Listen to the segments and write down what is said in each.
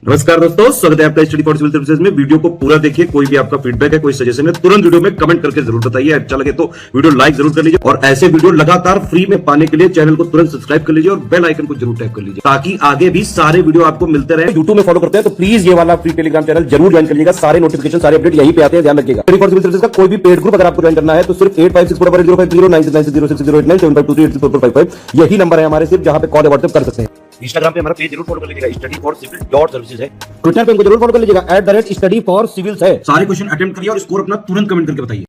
नमस्कार दोस्तों, स्वागत है आपका स्टडी फॉर सिविल सर्विसेज में। वीडियो को पूरा देखिए। कोई भी आपका फीडबैक है, कोई सजेशन है, तुरंत वीडियो में कमेंट करके जरूर बताइए। अच्छा लगे तो वीडियो लाइक जरूर कर लीजिए और ऐसे वीडियो लगातार फ्री में पाने के लिए चैनल को तुरंत सब्सक्राइब कर लीजिए और बेल आइकन को जरूर टैप कर लीजिए ताकि आगे भी सारे वीडियो आपको मिलते रहे। यूट्यूब में फॉलो करते हैं तो प्लीज ये वाला फ्री टेलीग्राम चैनल जरूर ज्वाइन करिएगा। सारे नोटिफिकेशन, सारे अपडेट यहीं पे आते हैं, ध्यान रखिएगा। स्टडी फॉर सिविल सर्विसेज का कोई भी पेड ग्रुप अगर आपको ज्वाइन करना है तो सिर्फ 8564909606089752380455 यही नंबर है हमारे, सिर्फ जहां पे कॉल व्हाट्सएप कर सकते हैं। इंस्टाग्राम पे हमारा पेज जरूर फॉलो कर लीजिएगा, study for civil dot services है। ट्विटर पे हमको जरूर फॉलो कर लीजिएगा, @स्टडी फॉर सिविल्स है। सारे क्वेश्चन अटेम्प्ट करिए और स्कोर अपना तुरंत कमेंट करके बताइए।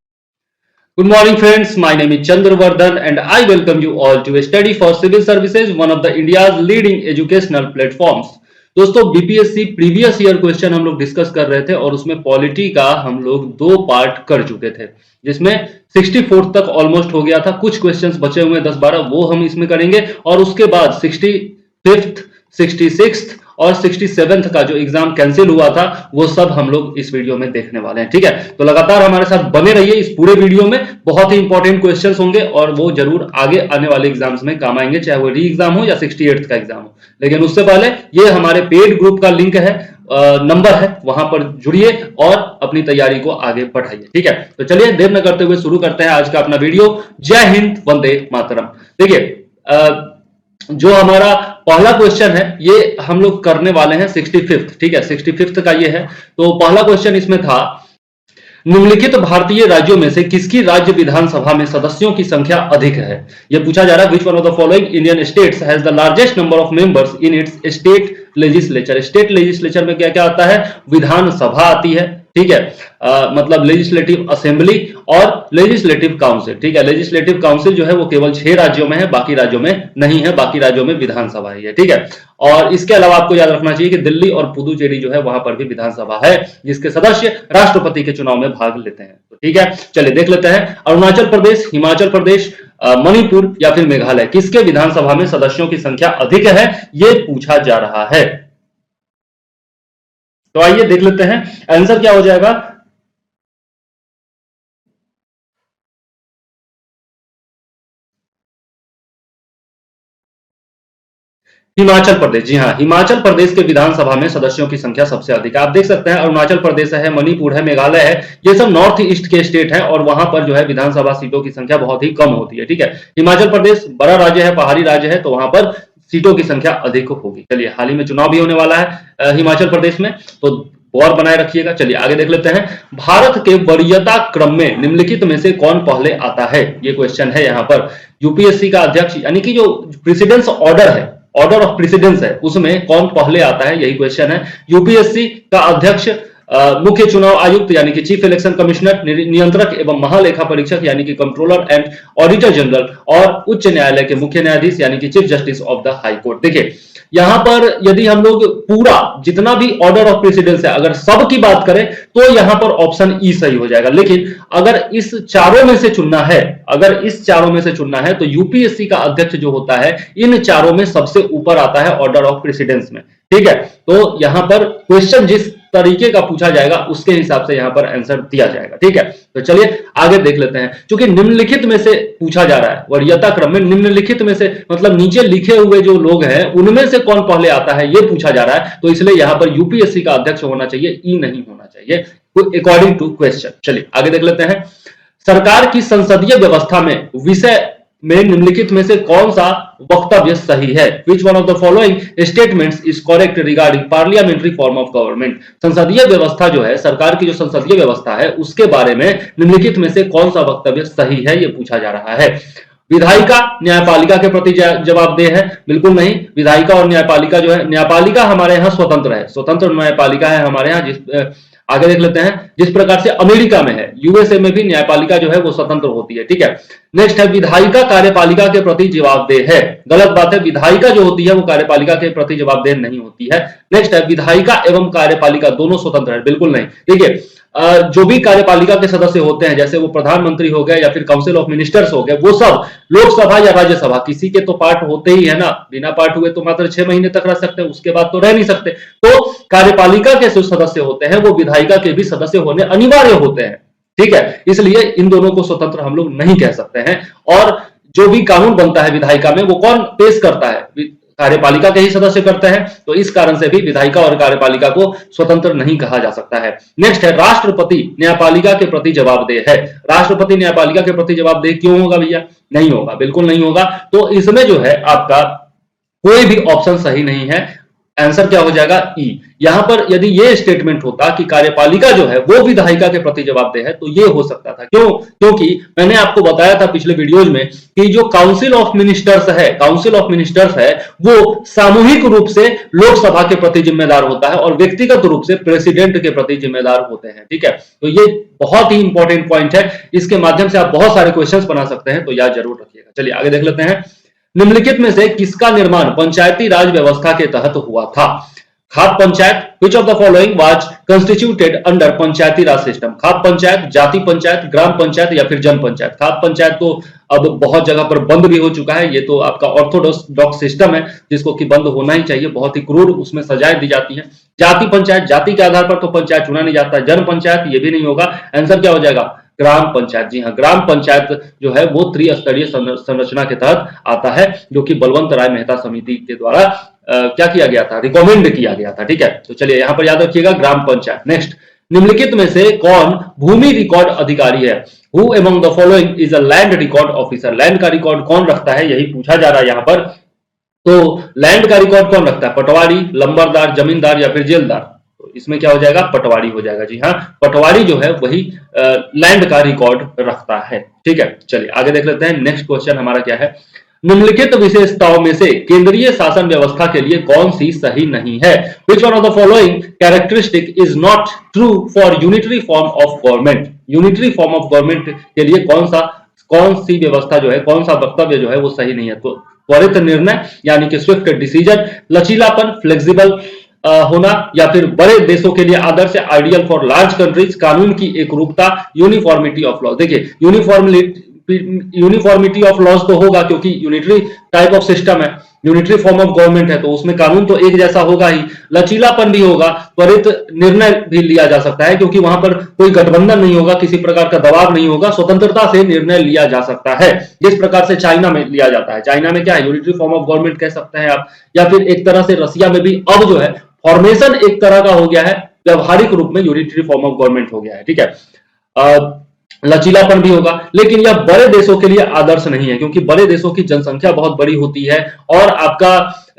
Good morning friends, my name is Chandravardhan and I welcome you all to Study for Civil Services, one of the India's leading educational platforms. दोस्तों, BPSC previous year question हम लोग discuss कर रहे थे और उसमें पॉलिटी का हम लोग 2 पार्ट कर चुके थे, जिसमें 64 तक ऑलमोस्ट हो गया था। कुछ क्वेश्चंस बचे हुए 10-12 वो हम इसमें करेंगे और उसके बाद 65th, 66th और 67th का जो एग्जाम कैंसिल हुआ था वो सब हम लोग इस वीडियो में देखने वाले हैं। ठीक है, तो लगातार हमारे साथ बने रहिए। इस पूरे वीडियो में बहुत ही इंपॉर्टेंट क्वेश्चंस होंगे और वो जरूर आगे आने वाले एग्जाम्स में काम आएंगे, चाहे वो री एग्जाम हो या 68th का एग्जाम हो। लेकिन उससे पहले ये हमारे पेड ग्रुप का लिंक है, नंबर है, वहां पर जुड़िए और अपनी तैयारी को आगे बढ़ाइए। ठीक है, तो चलिए देर न करते हुए शुरू करते हैं आज का अपना वीडियो। जय हिंद, वंदे मातरम। देखिए, जो हमारा पहला क्वेश्चन है ये हम लोग करने वाले हैं 65th। ठीक है, 65th का ये है। तो पहला क्वेश्चन इसमें था, निम्नलिखित भारतीय राज्यों में से किसकी राज्य विधानसभा में सदस्यों की संख्या अधिक है? यह पूछा जा रहा है, which one of the following Indian states has the largest number of members in its state legislature. State legislature में क्या क्या आता है? विधानसभा आती है, ठीक है, मतलब लेजिस्लेटिव असेंबली और लेजिस्लेटिव काउंसिल। ठीक है, लेजिस्लेटिव काउंसिल जो है वो केवल 6 राज्यों में है, बाकी राज्यों में नहीं है, बाकी राज्यों में विधानसभा है। ठीक है, और इसके अलावा आपको याद रखना चाहिए कि दिल्ली और पुदुचेरी जो है वहां पर भी विधानसभा है, जिसके सदस्य राष्ट्रपति के चुनाव में भाग लेते हैं। तो ठीक है, चलिए देख लेते हैं। अरुणाचल प्रदेश, हिमाचल प्रदेश, मणिपुर या फिर मेघालय, किसके विधानसभा में सदस्यों की संख्या अधिक है, यह पूछा जा रहा है। तो आइए देख लेते हैं आंसर क्या हो जाएगा। हिमाचल प्रदेश, जी हाँ, हिमाचल प्रदेश के विधानसभा में सदस्यों की संख्या सबसे अधिक है। आप देख सकते हैं अरुणाचल प्रदेश है, मणिपुर है, मेघालय है, ये सब नॉर्थ ईस्ट के स्टेट हैं और वहां पर जो है विधानसभा सीटों की संख्या बहुत ही कम होती है। ठीक है, हिमाचल प्रदेश बड़ा राज्य है, पहाड़ी राज्य है, तो वहां पर सीटों की संख्या अधिक होगी। चलिए, हाल ही में चुनाव भी होने वाला है हिमाचल प्रदेश में, तो और बनाए रखिएगा। चलिए आगे देख लेते हैं। भारत के वरीयता क्रम में निम्नलिखित में से कौन पहले आता है? ये क्वेश्चन है यहाँ पर। यूपीएससी का अध्यक्ष यानी कि जो प्रेसिडेंस ऑर्डर है, ऑर्डर ऑफ प्रेसिडेंस है, उसमें कौन पहले आता है, यही क्वेश्चन है। यूपीएससी का अध्यक्ष मुख्य चुनाव आयुक्त यानी कि चीफ इलेक्शन कमिश्नर, नियंत्रक एवं महालेखा परीक्षक यानी कि कंट्रोलर एंड ऑडिटर जनरल, और उच्च न्यायालय के मुख्य न्यायाधीश यानी कि chief justice of the high court. देखिए, यहां पर यदि हम लोग पूरा जितना भी ऑर्डर ऑफ प्रेसिडेंस है अगर सब की बात करें तो यहां पर ऑप्शन ई सही हो जाएगा। लेकिन अगर इस चारों में से चुनना है, अगर इस चारों में से चुनना है तो यूपीएससी का अध्यक्ष जो होता है इन चारों में सबसे ऊपर आता है ऑर्डर ऑफ प्रेसिडेंस में। ठीक है, तो यहां पर क्वेश्चन जिस तरीके का पूछा जाएगा उसके हिसाब से यहां पर आंसर दिया जाएगा। ठीक है, तो चलिए आगे देख लेते हैं। क्योंकि निम्नलिखित में से पूछा जा रहा है, वरीयता क्रम में निम्नलिखित में से मतलब नीचे लिखे हुए जो लोग हैं उनमें से कौन पहले आता है ये पूछा जा रहा है, तो इसलिए यहां पर यूपीएससी का अध्यक्ष होना चाहिए, ई नहीं होना चाहिए अकॉर्डिंग टू क्वेश्चन। चलिए आगे देख लेते हैं। सरकार की संसदीय व्यवस्था में विषय में निम्नलिखित में से कौन सा वक्तव्य सही है? Which one of the following statements is correct regarding parliamentary form of government? संसदीय व्यवस्था जो है, सरकार की जो संसदीय व्यवस्था है उसके बारे में निम्नलिखित में से कौन सा वक्तव्य सही है, यह पूछा जा रहा है। विधायिका न्यायपालिका के प्रति जवाबदेह है? बिल्कुल नहीं। विधायिका और न्यायपालिका जो है, न्यायपालिका हमारे यहाँ स्वतंत्र है, स्वतंत्र न्यायपालिका है हमारे यहाँ। जिस आगे देख लेते हैं, जिस प्रकार से अमेरिका में है, यूएसए में भी न्यायपालिका जो है वो स्वतंत्र होती है। ठीक है, नेक्स्ट है, विधायिका कार्यपालिका के प्रति जवाबदेह है? गलत बात है, विधायिका जो होती है वो कार्यपालिका के प्रति जवाबदेह नहीं होती है। नेक्स्ट है, विधायिका एवं कार्यपालिका दोनों स्वतंत्र है? बिल्कुल नहीं। ठीक है, जो भी कार्यपालिका के सदस्य होते हैं, जैसे वो प्रधानमंत्री हो गए या फिर काउंसिल ऑफ मिनिस्टर्स हो गए, वो सब लोकसभा या राज्यसभा किसी के तो पार्ट होते ही है ना, बिना पार्ट हुए तो मात्र 6 महीने तक रह सकते हैं, उसके बाद तो रह नहीं सकते। तो कार्यपालिका के जो सदस्य होते हैं वो विधायिका के भी सदस्य होने अनिवार्य होते हैं। ठीक है, इसलिए इन दोनों को स्वतंत्र हम लोग नहीं कह सकते हैं। और जो भी कानून बनता है विधायिका में वो कौन पेश करता है? कार्यपालिका के ही सदस्य करते हैं, तो इस कारण से भी विधायिका और कार्यपालिका को स्वतंत्र नहीं कहा जा सकता है। नेक्स्ट है राष्ट्रपति न्यायपालिका के प्रति जवाबदेह है। राष्ट्रपति न्यायपालिका के प्रति जवाबदेह क्यों होगा भैया? नहीं होगा, बिल्कुल नहीं होगा। तो इसमें जो है आपका कोई भी ऑप्शन सही नहीं है। आंसर क्या हो जाएगा? ई। यहां पर यदि ये स्टेटमेंट होता कि कार्यपालिका जो है वो विधायिका के प्रति जवाबदेह है तो ये हो सकता था। क्यों? क्योंकि मैंने आपको बताया था पिछले वीडियोज में कि जो काउंसिल ऑफ मिनिस्टर्स है वो सामूहिक रूप से लोकसभा के प्रति जिम्मेदार होता है और व्यक्तिगत रूप से प्रेसिडेंट के प्रति जिम्मेदार होते हैं। ठीक है, तो ये बहुत ही इंपॉर्टेंट पॉइंट है, इसके माध्यम से आप बहुत सारे क्वेश्चन बना सकते हैं, तो याद जरूर रखिएगा। चलिए आगे देख लेते हैं। निम्नलिखित में से किसका निर्माण पंचायती राज व्यवस्था के तहत हुआ था? Khap panchayat, which of the following was constituted under Panchayati Raj system? Khap panchayat, जाति पंचायत, ग्राम पंचायत या फिर जन पंचायत? खाप पंचायत तो अब बहुत जगह पर बंद भी हो चुका है, ये तो आपका ऑर्थोडॉक्स सिस्टम है जिसको कि बंद होना ही चाहिए, बहुत ही क्रूर उसमें सजाएं दी जाती है। जाति पंचायत, जाति के आधार पर तो पंचायत चुना नहीं जाता। जन पंचायत, ये भी नहीं होगा। आंसर क्या हो जाएगा? ग्राम पंचायत। जी हाँ, ग्राम पंचायत जो है वो त्रिस्तरीय संरचना के तहत आता है, जो कि बलवंत राय मेहता समिति के द्वारा क्या किया गया था? रिकमेंड किया गया था। ठीक है, तो चलिए यहां पर याद रखिएगा ग्राम पंचायत। नेक्स्ट, निम्नलिखित में से कौन भूमि रिकॉर्ड अधिकारी है? Who among the following is a land record officer? Land का रिकॉर्ड कौन रखता है, यही पूछा जा रहा है यहां पर। तो लैंड का रिकॉर्ड कौन रखता है? पटवारी, लंबरदार, जमींदार या फिर जेलदार? इसमें क्या हो जाएगा? पटवारी हो जाएगा। जी हाँ, पटवारी जो है वही लैंड का रिकॉर्ड रखता है। ठीक है, चलिए आगे देख लेते हैं। नेक्स्ट क्वेश्चन हमारा क्या है? निम्नलिखित विशेषताओं में से केंद्रीय शासन व्यवस्था के लिए कौन सी सही नहीं है? Which one of the following characteristic is not true for unitary form of government? Unitary form of government के लिए कौन सी व्यवस्था जो है, कौन सा वक्तव्य जो है वो सही नहीं है? तो त्वरित निर्णय यानी कि स्विफ्ट डिसीजन, लचीलापन, फ्लेक्सिबल होना, या फिर बड़े देशों के लिए आदर्श, आइडियल फॉर लार्ज कंट्रीज, कानून की एकरूपता, यूनिफॉर्मिटी ऑफ लॉ। देखिए यूनिफॉर्मिटी ऑफ लॉज तो होगा क्योंकि यूनिटरी टाइप ऑफ सिस्टम है, यूनिटरी फॉर्म ऑफ गवर्नमेंट है, तो उसमें कानून तो एक जैसा होगा ही। लचीलापन भी होगा, त्वरित निर्णय भी लिया जा सकता है क्योंकि वहां पर कोई गठबंधन नहीं होगा, किसी प्रकार का दबाव नहीं होगा, स्वतंत्रता से निर्णय लिया जा सकता है, जिस प्रकार से चाइना में लिया जाता है। चाइना में क्या है? यूनिटरी फॉर्म ऑफ गवर्नमेंट कह सकते हैं आप, या फिर एक तरह से रसिया में भी अब जो है फॉर्मेशन एक तरह का हो गया है, व्यवहारिक रूप में यूनिटरी फॉर्म ऑफ गवर्नमेंट हो गया है। ठीक है, लचीलापन भी होगा, लेकिन यह बड़े देशों के लिए आदर्श नहीं है क्योंकि बड़े देशों की जनसंख्या बहुत बड़ी होती है और आपका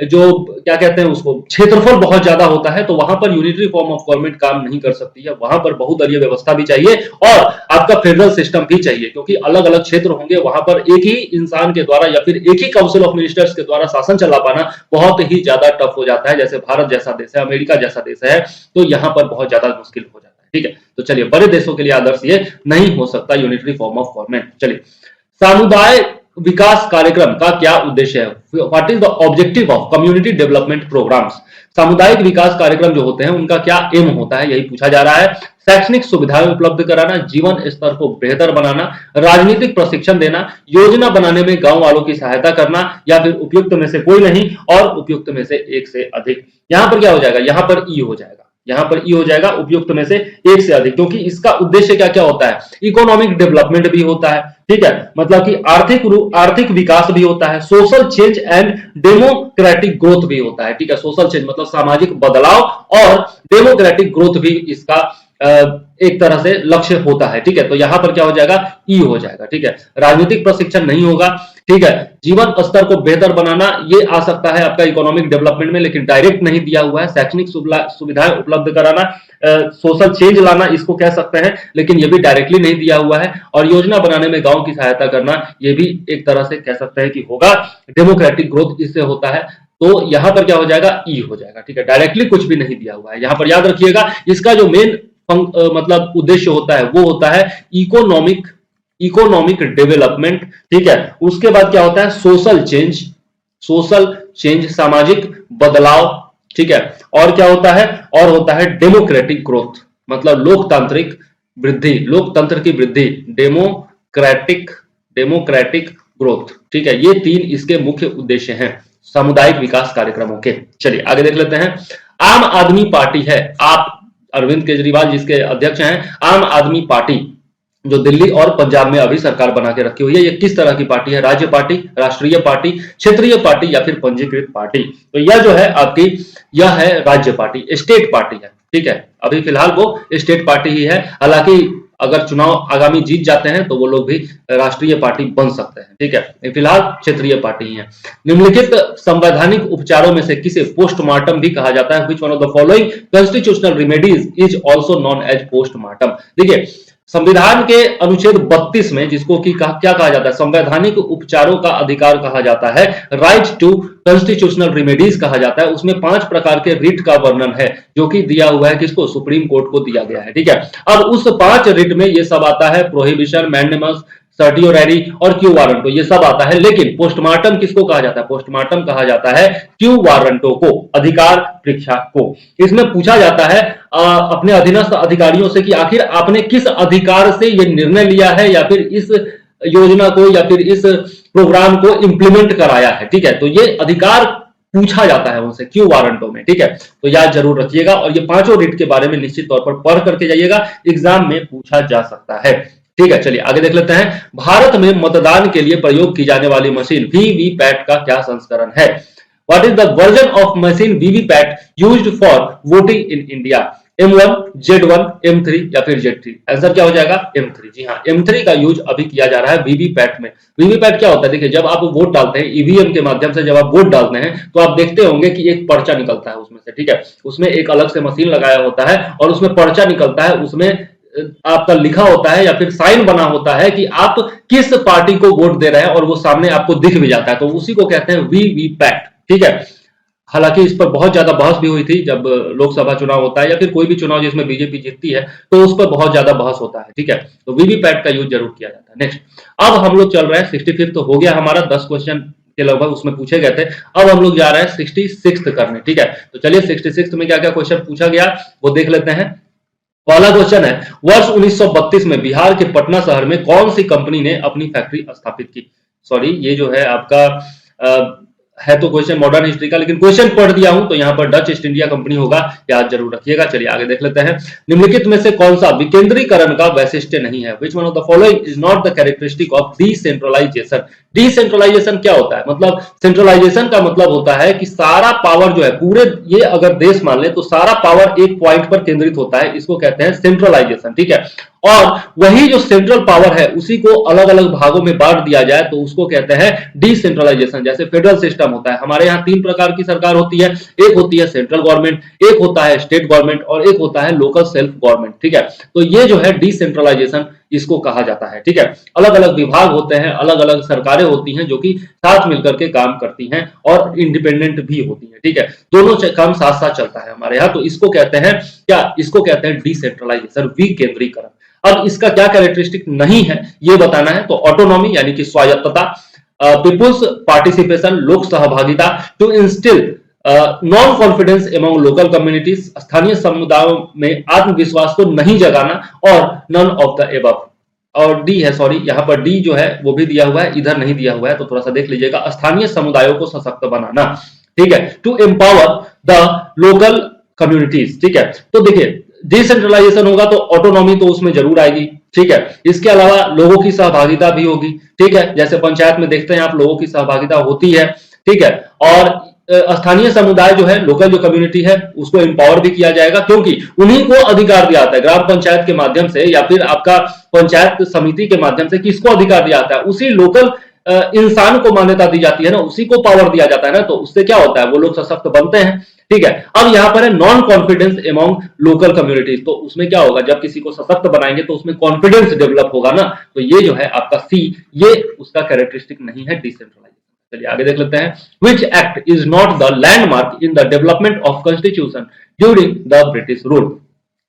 जो क्या कहते हैं उसको क्षेत्रफल बहुत ज्यादा होता है, तो वहां पर यूनिटरी फॉर्म ऑफ गवर्नमेंट काम नहीं कर सकती है। वहां पर बहुदलीय व्यवस्था भी चाहिए और आपका फेडरल सिस्टम भी चाहिए क्योंकि अलग अलग क्षेत्र होंगे, वहां पर एक ही इंसान के द्वारा या फिर एक ही काउंसिल ऑफ मिनिस्टर्स के द्वारा शासन चला पाना बहुत ही ज्यादा टफ हो जाता है। जैसे भारत जैसा देश है, अमेरिका जैसा देश है, तो यहाँ पर बहुत ज्यादा मुश्किल हो जाता है। ठीक है, तो चलिए बड़े देशों के लिए आदर्श ये नहीं हो सकता यूनिटरी फॉर्म ऑफ गवर्नमेंट। चलिए, समुदाय विकास कार्यक्रम का क्या उद्देश्य है? What is the objective of community development programs? सामुदायिक विकास कार्यक्रम जो होते हैं उनका क्या एम होता है, यही पूछा जा रहा है। शैक्षणिक सुविधाएं उपलब्ध कराना, जीवन स्तर को बेहतर बनाना, राजनीतिक प्रशिक्षण देना, योजना बनाने में गांव वालों की सहायता करना, या फिर उपयुक्त में से कोई नहीं और उपयुक्त में से एक से अधिक। यहां पर क्या हो जाएगा? यहां पर ई हो जाएगा, यहां पर ई हो जाएगा, उपयुक्त में से एक से अधिक, क्योंकि इसका उद्देश्य क्या क्या होता है? इकोनॉमिक डेवलपमेंट भी होता है। ठीक है, मतलब कि आर्थिक विकास भी होता है, social change and democratic growth भी होता है। ठीक है, सोशल चेंज मतलब सामाजिक बदलाव और डेमोक्रेटिक ग्रोथ भी इसका एक तरह से लक्ष्य होता है। ठीक है, तो यहां पर क्या हो जाएगा? ई हो जाएगा। ठीक है, राजनीतिक प्रशिक्षण नहीं होगा। ठीक है, जीवन स्तर को बेहतर बनाना ये आ सकता है आपका इकोनॉमिक डेवलपमेंट में, लेकिन डायरेक्ट नहीं दिया हुआ है। शैक्षणिक सुविधाएं उपलब्ध कराना, सोशल चेंज लाना इसको कह सकते हैं, लेकिन ये भी डायरेक्टली नहीं दिया हुआ है। और योजना बनाने में गांव की सहायता करना, ये भी एक तरह से कह सकते हैं कि होगा। डेमोक्रेटिक ग्रोथ इससे होता है, तो यहां पर क्या हो जाएगा? ई हो जाएगा। ठीक है, डायरेक्टली कुछ भी नहीं दिया हुआ है। यहां पर याद रखिएगा, इसका जो मेन मतलब उद्देश्य होता है वो होता है इकोनॉमिक डेवलपमेंट। ठीक है, उसके बाद क्या होता है? सोशल चेंज, सामाजिक बदलाव। ठीक है, और क्या होता है? और होता है डेमोक्रेटिक ग्रोथ, मतलब लोकतांत्रिक वृद्धि, लोकतंत्र की वृद्धि, डेमोक्रेटिक ग्रोथ। ठीक है, ये तीन इसके मुख्य उद्देश्य हैं सामुदायिक विकास कार्यक्रमों के। चलिए आगे देख लेते हैं। आम आदमी पार्टी है, आप अरविंद केजरीवाल जिसके अध्यक्ष हैं, आम आदमी पार्टी जो दिल्ली और पंजाब में अभी सरकार बना के रखी हुई है। ये किस तरह की पार्टी है? राज्य पार्टी, राष्ट्रीय पार्टी, क्षेत्रीय पार्टी या फिर पंजीकृत पार्टी? तो यह जो है आपकी, यह है राज्य पार्टी, स्टेट पार्टी है। ठीक है, अभी फिलहाल वो स्टेट पार्टी ही है। हालांकि अगर चुनाव आगामी जीत जाते हैं तो वो लोग भी राष्ट्रीय पार्टी बन सकते हैं। ठीक है, फिलहाल क्षेत्रीय पार्टी ही है। निम्नलिखित संवैधानिक उपचारों में से किसे पोस्टमार्टम भी कहा जाता है? Which one of the following constitutional remedies is also known as postmortem? देखिए, संविधान के अनुच्छेद 32 में जिसको कि क्या कहा जाता है? संवैधानिक उपचारों का अधिकार कहा जाता है, राइट टू कॉन्स्टिट्यूशनल रेमेडीज कहा जाता है। उसमें 5 प्रकार के रिट का वर्णन है जो कि दिया हुआ है किसको? सुप्रीम कोर्ट को दिया गया है। ठीक है, अब उस 5 रिट में ये सब आता है, प्रोहिबिशन, मैंडेमस, सर्टियोरेरी और क्यू वारंटो, ये सब आता है। लेकिन पोस्टमार्टम किसको कहा जाता है? पोस्टमार्टम कहा जाता है क्यू वारंटो को, अधिकार परीक्षा को। इसमें पूछा जाता है अपने अधीनस्थ अधिकारियों से कि आखिर आपने किस अधिकार से ये निर्णय लिया है या फिर इस योजना को या फिर इस प्रोग्राम को इंप्लीमेंट कराया है। ठीक है, तो ये अधिकार पूछा जाता है उनसे क्यू वारंटो में। ठीक है, तो याद जरूर रखिएगा और ये 5 रिट के बारे में निश्चित तौर पर पढ़ करके जाइएगा, एग्जाम में पूछा जा सकता है। ठीक है, चलिए आगे देख लेते हैं। भारत में मतदान के लिए प्रयोग की जाने वाली मशीन वीवीपैट का क्या संस्करण है? What is the version of machine VVPAT used for voting in India? M1, Z1, M3 या फिर Z3? आंसर क्या हो जाएगा? M3। जी हाँ, M3 का यूज अभी किया जा रहा है वीवीपैट में। वीवीपैट क्या होता है? देखिए, जब आप वोट डालते हैं ईवीएम के माध्यम से, जब आप वोट डालते हैं तो आप देखते होंगे कि एक पर्चा निकलता है उसमें से। ठीक है, उसमें एक अलग से मशीन लगाया होता है और उसमें पर्चा निकलता है, उसमें आपका लिखा होता है या फिर साइन बना होता है कि आप किस पार्टी को वोट दे रहे हैं और वो सामने आपको दिख भी जाता है, तो उसी को कहते हैं वीवीपैट। ठीक है, हालांकि इस पर बहुत ज्यादा बहस भी हुई थी जब लोकसभा चुनाव होता है या फिर कोई भी चुनाव जिसमें बीजेपी जीतती है तो उस पर बहुत ज्यादा बहस होता है। ठीक है, तो वीवीपैट का यूज जरूर किया जाता है। नेक्स्ट, अब हम लोग चल रहे हैं 65 तो हो गया हमारा, 10 क्वेश्चन के लगभग उसमें पूछे गए थे। अब हम लोग जा रहे हैं 66 करने। ठीक है, तो चलिए 66 में क्या क्या क्वेश्चन पूछा गया वो देख लेते हैं। पहला क्वेश्चन है, वर्ष 1932 में बिहार के पटना शहर में कौन सी कंपनी ने अपनी फैक्ट्री स्थापित की? सॉरी, ये जो है आपका है तो क्वेश्चन मॉडर्न हिस्ट्री का, लेकिन क्वेश्चन पढ़ दिया हूं तो यहां पर डच ईस्ट इंडिया कंपनी होगा, याद जरूर रखिएगा। चलिए आगे देख लेते हैं। निम्नलिखित में से कौन सा विकेंद्रीकरण का वैशिष्ट्य नहीं है? Which one of the following is not the characteristic of decentralization? Decentralization क्या होता है? मतलब सेंट्रलाइजेशन का मतलब होता है कि सारा पावर जो है पूरे, ये अगर देश मान ले तो सारा पावर एक पॉइंट पर केंद्रित होता है, इसको कहते हैं सेंट्रलाइजेशन। ठीक है, और वही जो सेंट्रल पावर है उसी को अलग अलग भागों में बांट दिया जाए तो उसको कहते हैं डिसेंट्रलाइजेशन। जैसे फेडरल सिस्टम होता है, हमारे यहाँ 3 प्रकार की सरकार होती है, एक होती है सेंट्रल गवर्नमेंट, एक होता है स्टेट गवर्नमेंट और एक होता है लोकल सेल्फ गवर्नमेंट। ठीक है, तो ये जो है डिसेंट्रलाइजेशन इसको कहा जाता है। ठीक है, अलग अलग विभाग होते हैं, अलग अलग सरकारें होती हैं जो कि साथ मिलकर के काम करती हैं और इंडिपेंडेंट भी होती हैं। ठीक है, दोनों काम साथ साथ चलता है हमारे यहाँ, तो इसको कहते हैं क्या? इसको कहते हैं डिसेंट्रलाइजेशन, विकेंद्रीकरण। अब इसका क्या कैरेक्टरिस्टिक नहीं है ये बताना है, तो ऑटोनॉमी यानी कि स्वायत्तता, पीपुल्स पार्टिसिपेशन, लोक सहभागिता, to instil non confidence among local communities, स्थानीय समुदायों में आत्मविश्वास को नहीं जगाना, और नन ऑफ द एबव। और डी है, सॉरी यहाँ पर डी जो है वो भी दिया हुआ है, इधर नहीं दिया हुआ है तो थोड़ा सा देख लीजिएगा। स्थानीय समुदायों को सशक्त बनाना। ठीक है, to empower the local communities. ठीक है, तो देखिए डिसेंट्रलाइजेशन होगा तो ऑटोनॉमी तो उसमें जरूर आएगी। ठीक है, इसके अलावा लोगों की सहभागिता भी होगी। ठीक है, जैसे पंचायत में देखते हैं आप लोगों की सहभागिता होती है। ठीक है, और स्थानीय समुदाय जो है, लोकल जो कम्युनिटी है, उसको एम्पावर भी किया जाएगा क्योंकि उन्हीं को अधिकार दिया जाता है ग्राम पंचायत के माध्यम से या फिर आपका पंचायत समिति के माध्यम से। किसको अधिकार दिया जाता है? उसी लोकल इंसान को मान्यता दी जाती है ना, उसी को पावर दिया जाता है ना, तो उससे क्या होता है? वो लोग सशक्त बनते हैं। ठीक है, अब यहां पर है non confidence among local communities, तो उसमें क्या होगा? जब किसी को सशक्त बनाएंगे तो उसमें कॉन्फिडेंस डेवलप होगा ना, तो ये जो है आपका सी, ये उसका कैरेक्टरिस्टिक नहीं है डिसेंट्रलाइजेशन। चलिए आगे देख लेते हैं। Which act is not the landmark in the development of constitution during the British rule?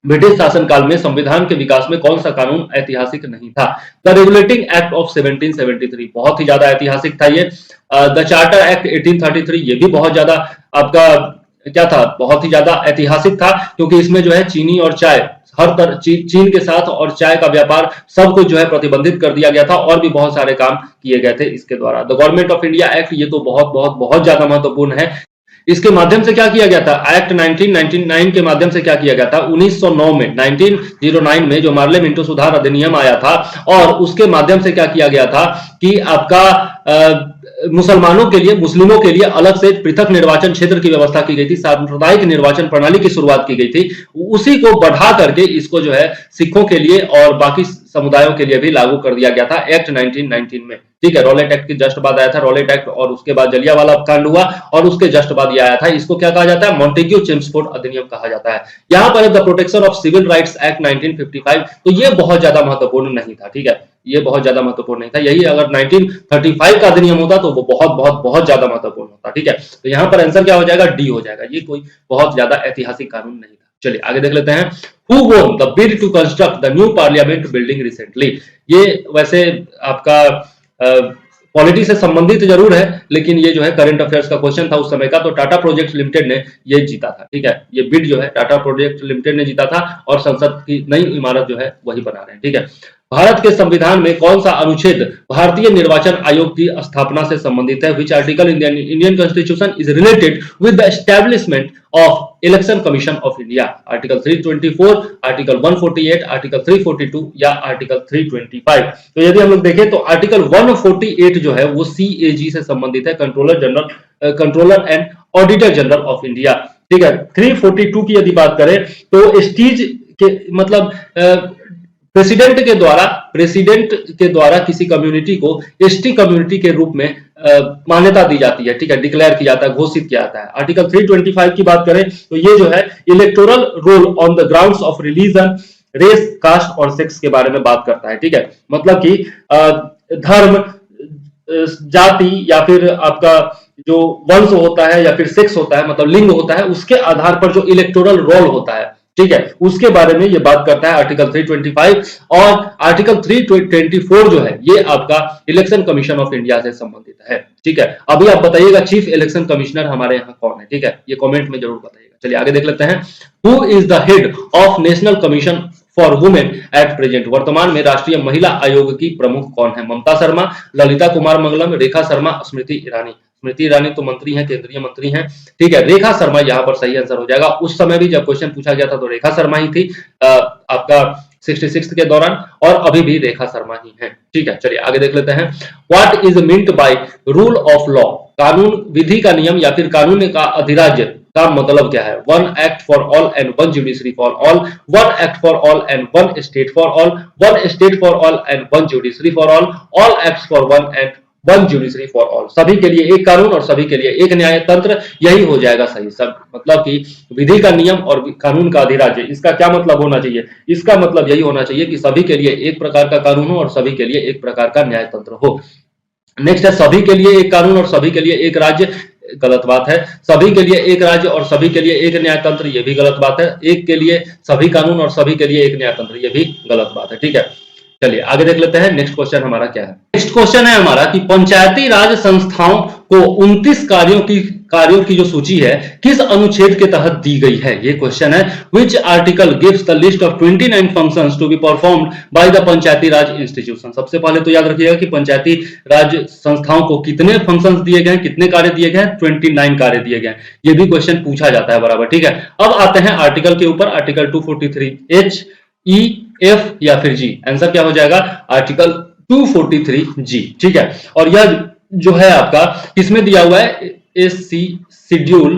British शासनकाल में संविधान के विकास में कौन सा कानून ऐतिहासिक नहीं था? द रेगुलेटिंग एक्ट ऑफ 1773, बहुत ही ज्यादा ऐतिहासिक था ये। द चार्टर एक्ट 1833, ये भी बहुत ज्यादा आपका क्या था? बहुत ही ज्यादा ऐतिहासिक था क्योंकि इसमें जो है चीनी और चाय, हर तरह चीन के साथ और चाय का व्यापार सब कुछ जो है प्रतिबंधित कर दिया गया था और भी बहुत सारे काम किए गए थे इसके द्वारा। The government of India act, ये तो बहुत बहुत बहुत ज्यादा महत्वपूर्ण है। इसके माध्यम से क्या किया गया था, एक्ट 1999 के माध्यम से क्या किया गया था, 1909 में 1909 में जो मार्ले मिंटो सुधार अधिनियम आया था, और उसके माध्यम से क्या किया गया था कि आपका मुसलमानों के लिए, मुस्लिमों के लिए अलग से पृथक निर्वाचन क्षेत्र की व्यवस्था की गई थी, सांप्रदायिक निर्वाचन प्रणाली की शुरुआत की गई थी। उसी को बढ़ा करके इसको जो है सिखों के लिए और बाकी समुदायों के लिए भी लागू कर दिया गया था एक्ट 1919 में। ठीक है, रॉलेट एक्ट के जस्ट बाद आया था रॉलेट एक्ट, और उसके बाद जलियांवाला कांड हुआ, और उसके जस्ट बाद ये आया था, इसको क्या कहा जाता है, मॉन्टेग्यू चेम्सफोर्ड अधिनियम कहा जाता है। यहां पर the protection of civil rights act 1955, तो ये बहुत ज्यादा महत्वपूर्ण नहीं था। ठीक है, ये बहुत ज्यादा महत्वपूर्ण नहीं था, यही अगर 1935 का अधिनियम होता तो वो बहुत बहुत बहुत ज्यादा महत्वपूर्ण होता। ठीक है, तो यहां पर आंसर क्या हो जाएगा, डी हो जाएगा, ये कोई बहुत ज्यादा ऐतिहासिक कानून नहीं था। चलिए आगे देख लेते हैं, who won the bid to construct the new parliament building recently. ये वैसे आपका पॉलिटी से संबंधित जरूर है, लेकिन ये जो है करंट अफेयर्स का क्वेश्चन था उस समय का, तो टाटा प्रोजेक्ट लिमिटेड ने ये जीता था। ठीक है, ये बिड जो है टाटा प्रोजेक्ट लिमिटेड ने जीता था, और संसद की नई इमारत जो है वही बना रहे हैं। ठीक है, भारत के संविधान में कौन सा अनुच्छेद भारतीय निर्वाचन आयोग की स्थापना से संबंधित है, which article in Indian constitution is related with the establishment of election commission of India, article 324, article 148, article 342 या आर्टिकल 325। तो यदि हम लोग देखें तो आर्टिकल 148 जो है वो CAG से संबंधित है, controller and auditor general of India. ठीक है, 342 की यदि बात करें तो स्टीज के मतलब प्रेसिडेंट के द्वारा किसी कम्युनिटी को एसटी कम्युनिटी के रूप में मान्यता दी जाती है। ठीक है, डिक्लेयर किया जाता है, घोषित किया जाता है। आर्टिकल 325 की बात करें तो ये जो है electoral roll on the grounds of religion, race, caste और सेक्स के बारे में बात करता है। ठीक है, मतलब कि धर्म, जाति या फिर आपका जो वंश होता है या फिर सेक्स होता है, मतलब लिंग होता है, उसके आधार पर जो इलेक्टोरल रोल होता है, ठीक है, उसके बारे में ये बात करता है आर्टिकल 325। और आर्टिकल 324 जो है ये आपका इलेक्शन कमीशन ऑफ इंडिया से संबंधित है। ठीक है, अभी आप बताइएगा चीफ इलेक्शन कमिश्नर हमारे यहाँ कौन है। ठीक है, ये कमेंट में जरूर बताइएगा। चलिए आगे देख लेते हैं, who is the head of national commission for women at present. वर्तमान में राष्ट्रीय महिला आयोग की प्रमुख कौन है, ममता शर्मा, ललिता कुमार मंगलम, रेखा शर्मा, स्मृति ईरानी। स्मृति ईरानी तो मंत्री हैं, केंद्रीय मंत्री हैं। ठीक है, रेखा शर्मा यहाँ पर सही आंसर हो जाएगा। उस समय भी जब क्वेश्चन पूछा गया था तो रेखा शर्मा ही थी आपका 66 के दौरान, और अभी भी रेखा शर्मा ही है। ठीक है, चलिए आगे देख लेते हैं, what is meant by rule of law. कानून, विधि का नियम या फिर कानून का अधिराज्य का मतलब क्या है, one act for all and one judiciary for all, one act for all and one state for all, one state for all and one judiciary for all acts for one and one judiciary for all. सभी के लिए एक कानून और सभी के लिए एक न्याय तंत्र, यही हो जाएगा सही। सब मतलब कि विधि का नियम और कानून का अधिराज्य, इसका क्या मतलब होना चाहिए, इसका मतलब यही होना चाहिए कि सभी के लिए एक प्रकार का कानून हो और सभी के लिए एक प्रकार का न्याय तंत्र हो। नेक्स्ट है, सभी के लिए एक कानून और सभी के लिए एक राज्य, गलत बात है। सभी के लिए एक राज्य और सभी के लिए एक न्याय तंत्र, ये भी गलत बात है। एक के लिए सभी कानून और सभी के लिए एक न्याय तंत्र, ये भी गलत बात है। ठीक है, चलिए आगे देख लेते हैं, नेक्स्ट क्वेश्चन हमारा क्या है। नेक्स्ट क्वेश्चन है हमारा कि पंचायती राज संस्थाओं को 29 कार्यों की जो सूची है किस अनुच्छेद के तहत दी गई है, ये क्वेश्चन है। Which article gives the list of 29 functions to be performed by the Panchayati Raj institution. सबसे पहले तो याद रखिएगा कि पंचायती राज संस्थाओं को कितने फंक्शंस दिए गए हैं, कितने कार्य दिए गए हैं, 29 कार्य दिए गए हैं। ये भी क्वेश्चन पूछा जाता है बराबर। ठीक है, अब आते हैं आर्टिकल के ऊपर, आर्टिकल 243H, E, F या फिर G। आंसर क्या हो जाएगा, आर्टिकल 243G। ठीक है, और यह जो है आपका किसमें दिया हुआ है, SC शेड्यूल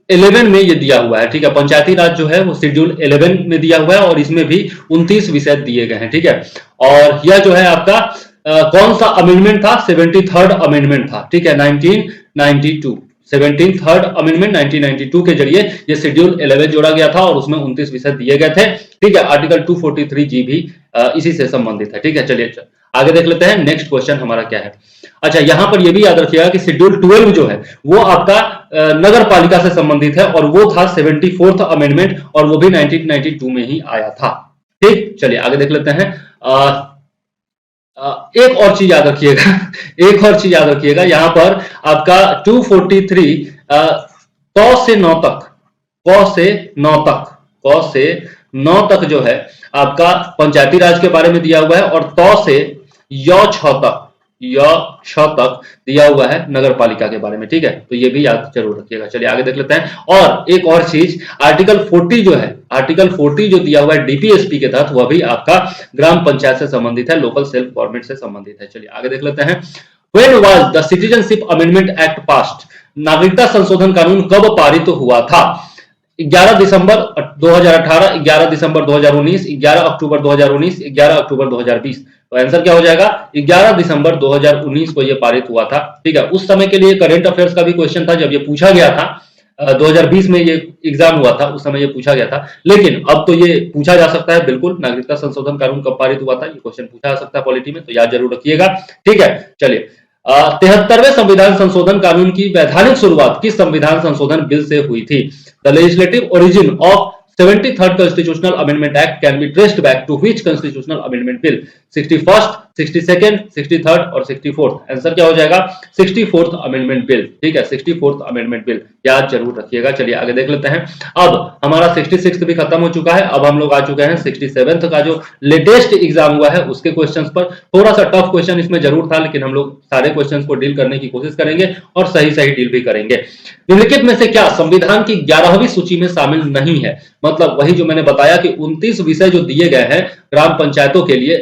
11 में ये दिया हुआ है। ठीक है, पंचायती राज जो है वो शेड्यूल 11 में दिया हुआ है और इसमें भी 29 विषय दिए गए हैं। ठीक है, और यह जो है आपका कौन सा अमेंडमेंट था, 73rd अमेंडमेंट था। ठीक है, 1992 73rd अमेंडमेंट 1992 के जरिए ये शेड्यूल 11 जोड़ा गया था और उसमें 29 विषय दिए गए थे। ठीक है, आर्टिकल 243G भी इसी से संबंधित है। ठीक है, चलिए आगे देख लेते हैं, नेक्स्ट क्वेश्चन हमारा क्या है। अच्छा, यहां पर यह भी याद रखिएगा कि शेड्यूल 12 जो है वो आपका नगर पालिका से संबंधित है और वो था 74th अमेंडमेंट और वो भी 1992 में ही आया था। ठीक, चलिए आगे देख लेते हैं। एक और चीज याद रखिएगा, यहां पर आपका 243 क से 9 तक जो है आपका पंचायती राज के बारे में दिया हुआ है और त से य 6 तक य छ तक दिया हुआ है नगर पालिका के बारे में, ठीक है, तो ये भी याद जरूर रखिएगा। चलिए आगे देख लेते हैं। और एक और चीज, आर्टिकल 40 जो है, आर्टिकल 40 जो दिया हुआ है डीपीएसपी के तहत, वह भी आपका ग्राम पंचायत से संबंधित है, लोकल सेल्फ गवर्नमेंट से संबंधित है। चलिए आगे देख लेते हैं। When was the Citizenship Amendment Act passed? नागरिकता संशोधन कानून कब पारित हुआ था? 11 दिसंबर 2018, 11 दिसंबर 2019, 11 अक्टूबर 2019, 11 अक्टूबर 2020। तो आंसर क्या हो जाएगा? 11 दिसंबर 2019 को यह पारित हुआ था, ठीक है। उस समय के लिए करंट अफेयर्स का भी क्वेश्चन था जब ये पूछा गया था, 2020 में ये एग्जाम हुआ था, उस समय ये पूछा गया था। लेकिन अब तो ये पूछा जा सकता है, बिल्कुल, नागरिकता संशोधन कानून कब पारित हुआ था, ये क्वेश्चन पूछा जा सकता है पॉलिटी में, तो याद जरूर रखिएगा, ठीक है। चलिए 73वें संविधान संशोधन कानून की वैधानिक शुरुआत किस संविधान संशोधन बिल से हुई थी? The legislative origin of 73rd Constitutional Amendment Act can be traced back to which Constitutional Amendment Bill? 61st, 62nd, 63rd और 64th। आंसर क्या हो जाएगा? 64th अमेंडमेंट बिल, ठीक है, 64th अमेंडमेंट बिल, याद जरूर रखिएगा। चलिए आगे देख लेते हैं। अब हमारा 66th भी खत्म हो चुका है, अब हम लोग आ चुके हैं 67th का जो लेटेस्ट एग्जाम हुआ है उसके क्वेश्चंस पर। थोड़ा सा टफ क्वेश्चन इसमें जरूर था, लेकिन हम लोग सारे क्वेश्चंस को डील करने की कोशिश करेंगे और सही सही डील भी करेंगे। निम्नलिखित में से क्या संविधान की 11वीं सूची में शामिल नहीं है? मतलब वही जो मैंने बताया कि 29 विषय जो दिए गए हैं ग्राम पंचायतों के लिए,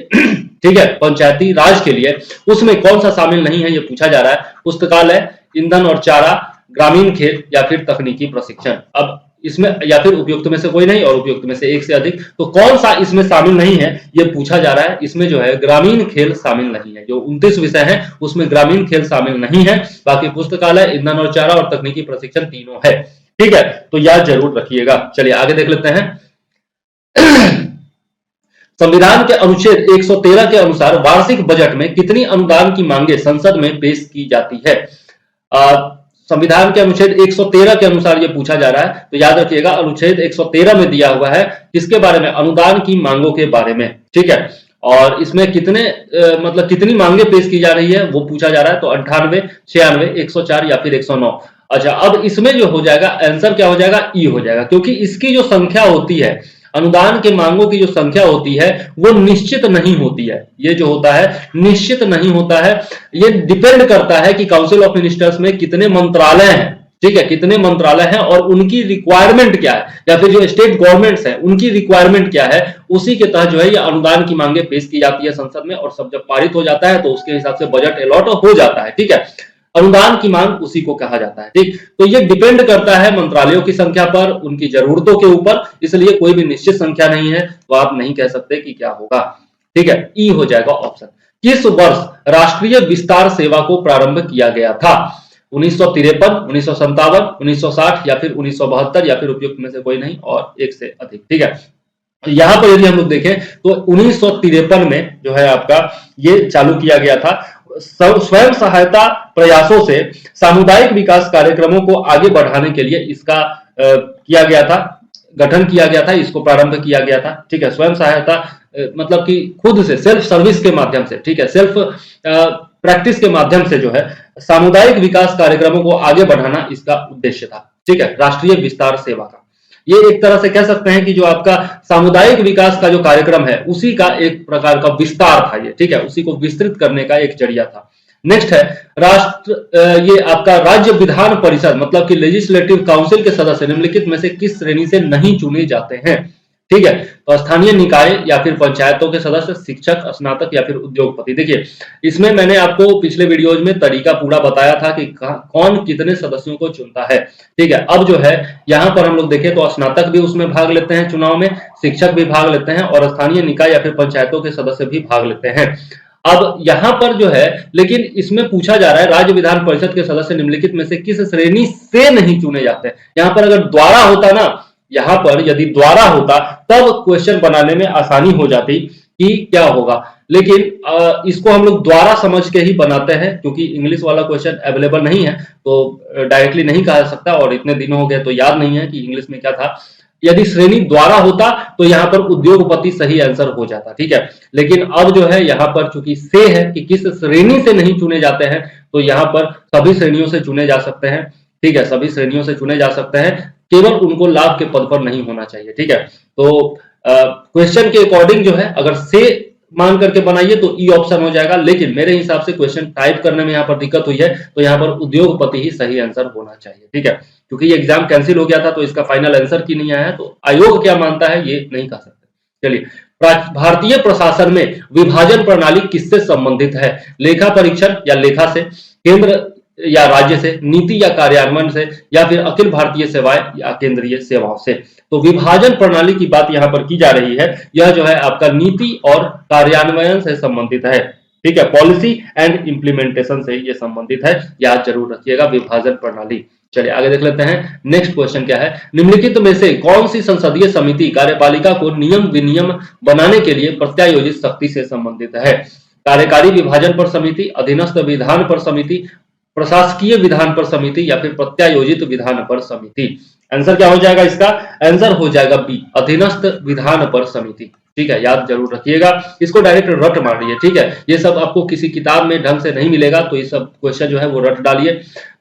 ठीक है, पंचायती राज के लिए, उसमें कौन सा शामिल नहीं है ये पूछा जा रहा है। पुस्तकालय, ईंधन और चारा, ग्रामीण खेल या फिर तकनीकी प्रशिक्षण। अब इसमें या फिर उपयुक्त में से कोई नहीं और उपयुक्त में से एक से अधिक, तो कौन सा इसमें शामिल नहीं है ये पूछा जा रहा है। इसमें जो है ग्रामीण खेल शामिल नहीं है, जो 29 विषय है उसमें ग्रामीण खेल शामिल नहीं है, बाकी पुस्तकालय, ईंधन और चारा और तकनीकी प्रशिक्षण तीनों है, ठीक है, तो याद जरूर रखिएगा। चलिए आगे देख लेते हैं। संविधान के अनुच्छेद 113 के अनुसार वार्षिक बजट में कितनी अनुदान की मांगे संसद में पेश की जाती है? संविधान के अनुच्छेद 113 के अनुसार ये पूछा जा रहा है, तो याद रखिएगा अनुच्छेद 113 में दिया हुआ है किसके बारे में? अनुदान की मांगों के बारे में, ठीक है। और इसमें कितने मतलब कितनी मांगे पेश की जा रही है वो पूछा जा रहा है, तो 98, 96, 104 या फिर 109। अच्छा, अब इसमें जो हो जाएगा आंसर क्या हो जाएगा? ई हो जाएगा, क्योंकि इसकी जो संख्या होती है, अनुदान के मांगों की जो संख्या होती है वो निश्चित नहीं होती है। ये जो होता है निश्चित नहीं होता है, ये डिपेंड करता है कि काउंसिल ऑफ मिनिस्टर्स में कितने मंत्रालय हैं, ठीक है, कितने मंत्रालय हैं और उनकी रिक्वायरमेंट क्या है, या फिर जो स्टेट गवर्नमेंट्स हैं उनकी रिक्वायरमेंट क्या है, उसी के तहत जो है ये अनुदान की मांगे पेश की जाती है संसद में, और सब जब पारित हो जाता है तो उसके हिसाब से बजट अलॉट हो जाता है, ठीक है। अनुदान की मांग उसी को कहा जाता है, ठीक। तो ये डिपेंड करता है मंत्रालयों की संख्या पर, उनकी जरूरतों के ऊपर, इसलिए कोई भी निश्चित संख्या नहीं है, तो आप नहीं कह सकते कि क्या होगा, ठीक है। ई हो जाएगा ऑप्शन। किस वर्ष राष्ट्रीय विस्तार सेवा को प्रारंभ किया गया था? 1953, 1957, 1960 या फिर 1972 या फिर उपयुक्त में से कोई नहीं और एक से अधिक, ठीक है। यहां पर यदि हम लोग देखें तो 1953 में जो है आपका ये चालू किया गया था। स्वयं सहायता प्रयासों से सामुदायिक विकास कार्यक्रमों को आगे बढ़ाने के लिए इसका किया गया था, गठन किया गया था, इसको प्रारंभ किया गया था, ठीक है। स्वयं सहायता मतलब कि खुद से सेल्फ सर्विस के माध्यम से, ठीक है, सेल्फ प्रैक्टिस के माध्यम से जो है सामुदायिक विकास कार्यक्रमों को आगे बढ़ाना इसका उद्देश्य था, ठीक है, राष्ट्रीय विस्तार सेवा का। ये एक तरह से कह सकते हैं कि जो आपका सामुदायिक विकास का जो कार्यक्रम है उसी का एक प्रकार का विस्तार था ये, ठीक है, उसी को विस्तृत करने का एक जरिया था। नेक्स्ट है ये आपका राज्य विधान परिषद मतलब कि लेजिस्लेटिव काउंसिल के सदस्य निम्नलिखित में से किस श्रेणी से नहीं चुने जाते हैं? ठीक है, तो स्थानीय निकाय या फिर पंचायतों के सदस्य, शिक्षक, स्नातक या फिर उद्योगपति। देखिए इसमें मैंने आपको पिछले वीडियोज में तरीका पूरा बताया था कि कौन कितने सदस्यों को चुनता है, ठीक है। अब जो है यहाँ पर हम लोग देखें तो स्नातक भी उसमें भाग लेते हैं चुनाव में, शिक्षक भी भाग लेते हैं और स्थानीय निकाय या फिर पंचायतों के सदस्य भी भाग लेते हैं। अब यहाँ पर जो है लेकिन इसमें पूछा जा रहा है राज्य विधान परिषद के सदस्य निम्नलिखित में से किस श्रेणी से नहीं चुने जाते। यहाँ पर अगर द्वारा होता ना, यहाँ पर यदि द्वारा होता तब क्वेश्चन बनाने में आसानी हो जाती कि क्या होगा, लेकिन इसको हम लोग द्वारा समझ के ही बनाते हैं क्योंकि इंग्लिश वाला क्वेश्चन अवेलेबल नहीं है तो डायरेक्टली नहीं कहा जा सकता और इतने दिन हो गए तो याद नहीं है कि इंग्लिश में क्या था। यदि श्रेणी द्वारा होता तो यहाँ पर उद्योगपति सही आंसर हो जाता, ठीक है। लेकिन अब जो है यहाँ पर चूंकि से है कि किस श्रेणी से नहीं चुने जाते हैं तो यहाँ पर सभी श्रेणियों से चुने जा सकते हैं, ठीक है, सभी श्रेणियों से चुने जा सकते हैं, केवल उनको लाभ के पद पर नहीं होना चाहिए, ठीक है। तो क्वेश्चन के अकॉर्डिंग जो है अगर से मान करके बनाइए तो ई ऑप्शन हो जाएगा, लेकिन मेरे हिसाब से क्वेश्चन टाइप करने में यहाँ पर दिक्कत हुई है, तो यहाँ पर उद्योगपति ही सही आंसर होना चाहिए। ठीक है, क्योंकि ये एग्जाम कैंसिल हो गया था तो इसका फाइनल आंसर की नहीं आया, तो आयोग क्या मानता है ये नहीं कह सकते। चलिए, भारतीय प्रशासन में विभाजन प्रणाली किससे संबंधित है? लेखा परीक्षण या लेखा से, केंद्र या राज्य से, नीति या कार्यान्वयन से, या फिर अखिल भारतीय सेवाएं या केंद्रीय सेवाओं से। तो विभाजन प्रणाली की बात यहां पर की जा रही है, यह जो है आपका नीति और कार्यान्वयन से संबंधित है। ठीक है, पॉलिसी एंड इंप्लीमेंटेशन से ये संबंधित है, याद जरूर रखिएगा विभाजन प्रणाली। चलिए आगे देख लेते हैं, नेक्स्ट क्वेश्चन क्या है? निम्नलिखित में से कौन सी संसदीय समिति कार्यपालिका को नियम विनियम बनाने के लिए प्रत्यायोजित शक्ति से संबंधित है? कार्यकारी विभाजन पर समिति, अधीनस्थ विधान पर समिति, प्रशासकीय विधान पर समिति, या फिर प्रत्यायोजित विधान पर समिति। आंसर क्या हो जाएगा इसका? आंसर हो जाएगा बी, अधीनस्थ विधान पर समिति। ठीक है, याद जरूर रखिएगा, इसको डायरेक्ट रट मारिए। ठीक है, ये सब आपको किसी किताब में ढंग से नहीं मिलेगा, तो ये सब क्वेश्चन जो है वो रट डालिए।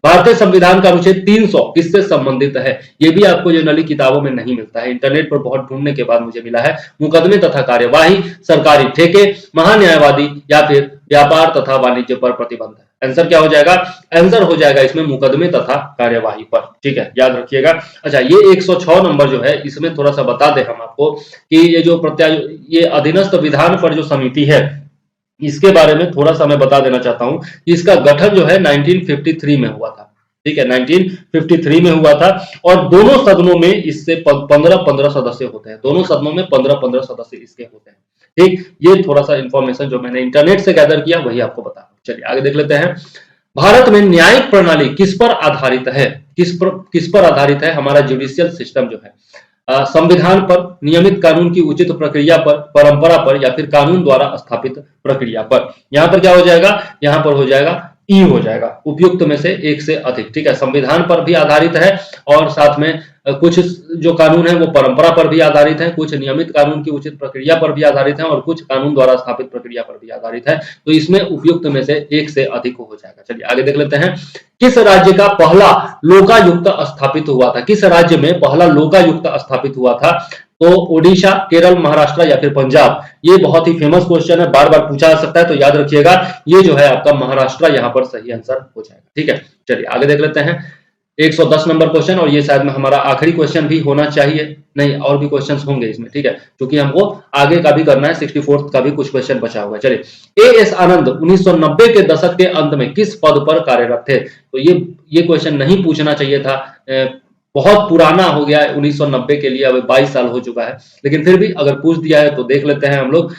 भारतीय संविधान का अनुच्छेद 300 किससे संबंधित है? ये भी आपको जनरली किताबों में नहीं मिलता है, इंटरनेट पर बहुत ढूंढने के बाद मुझे मिला है। मुकदमे तथा कार्यवाही, सरकारी ठेके, महान्यायवादी, या फिर व्यापार तथा वाणिज्य पर प्रतिबंध। आंसर क्या हो जाएगा? आंसर हो जाएगा इसमें मुकदमे तथा कार्यवाही पर। ठीक है, याद रखिएगा। अच्छा, ये 106 नंबर जो है इसमें थोड़ा सा बता दें हम आपको कि ये जो ये अधीनस्थ विधान पर जो समिति है, इसके बारे में थोड़ा सा मैं बता देना चाहता हूं। इसका गठन जो है 1953 में हुआ था। ठीक है, 1953 में हुआ था, और दोनों सदनों में इससे 15-15 सदस्य होते हैं। दोनों सदनों में 15-15 सदस्य इसके होते हैं। ठीक, ये थोड़ा सा इंफॉर्मेशन जो मैंने इंटरनेट से गैदर किया वही आपको बता रहा हूं। चलिए आगे देख लेते हैं। भारत में न्यायिक प्रणाली किस पर आधारित है? किस पर आधारित है? हमारा जुडिशियल सिस्टम जो है संविधान पर, नियमित कानून की उचित प्रक्रिया पर, परंपरा पर, या फिर कानून द्वारा स्थापित प्रक्रिया पर। यहां पर क्या हो जाएगा? यहां पर हो जाएगा ई हो जाएगा, उपयुक्त में से एक से अधिक। ठीक है, संविधान पर भी आधारित है, और साथ में कुछ जो कानून है वो परंपरा पर भी आधारित है, कुछ नियमित कानून की उचित प्रक्रिया पर भी आधारित है, और कुछ कानून द्वारा स्थापित प्रक्रिया पर भी आधारित है। तो इसमें उपयुक्त में से एक से अधिक हो जाएगा। चलिए आगे देख लेते हैं। किस राज्य का पहला लोकायुक्त स्थापित हुआ था? किस राज्य में पहला लोकायुक्त स्थापित हुआ था? तो ओडिशा, केरल, महाराष्ट्र, या फिर पंजाब। ये बहुत ही फेमस क्वेश्चन है, बार बार पूछा जा सकता है, तो याद रखिएगा ये जो है आपका महाराष्ट्र यहाँ पर सही आंसर हो जाएगा। ठीक है, चलिए आगे देख लेते हैं। 110 नंबर क्वेश्चन, और ये शायद में हमारा आखिरी क्वेश्चन भी होना चाहिए। नहीं, और भी क्वेश्चंस होंगे इसमें। ठीक है, क्योंकि हमको आगे का भी करना है, 64th का भी कुछ क्वेश्चन बचा हुआ है। चलिए, एएस आनंद 1990 के दशक के अंत में किस पद पर कार्यरत थे? तो ये क्वेश्चन नहीं पूछना चाहिए था, बहुत पुराना हो गया है 1990 के लिए, अब 22 साल हो चुका है, लेकिन फिर भी अगर पूछ दिया है तो देख लेते हैं हम लोग।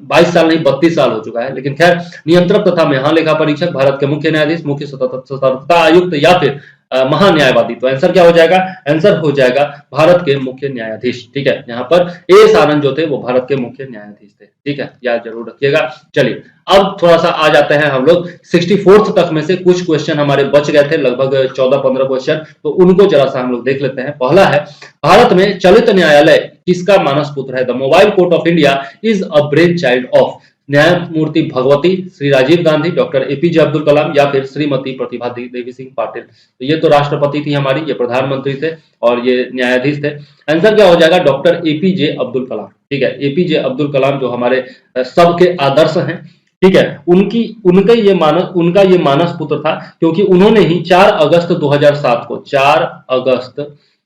22 साल नहीं 32 साल हो चुका है, लेकिन खैर, नियंत्रक तथा महालेखा परीक्षक, भारत के मुख्य न्यायाधीश, मुख्य सतर्कता आयुक्त, या फिर महान्यायवादी। तो आंसर क्या हो जाएगा? आंसर हो जाएगा भारत के मुख्य न्यायाधीश। ठीक है, यहाँ पर एएस आनंद जो थे वो भारत के मुख्य न्यायाधीश थे। ठीक है, याद जरूर रखिएगा। चलिए अब थोड़ा सा आ जाते हैं हम लोग 64th तक में से कुछ क्वेश्चन हमारे बच गए थे, लगभग 14-15 क्वेश्चन, तो उनको जरा सा हम लोग देख लेते हैं। पहला है, भारत में चलित न्यायालय किसका मानस पुत्र है? The mobile court of India is a brain child of न्यायमूर्ति भगवती, श्री राजीव गांधी, डॉक्टर एपीजे अब्दुल कलाम, या फिर श्रीमती प्रतिभा देवी सिंह पाटिल। तो ये तो राष्ट्रपति थी हमारी, ये प्रधानमंत्री थे, और ये न्यायाधीश थे। आंसर क्या हो जाएगा? Doctor APJ Abdul Kalam. ठीक है, एपीजे अब्दुल कलाम जो हमारे सबके आदर्श हैं। ठीक है, उनका ये मानस पुत्र था, क्योंकि उन्होंने ही 4 अगस्त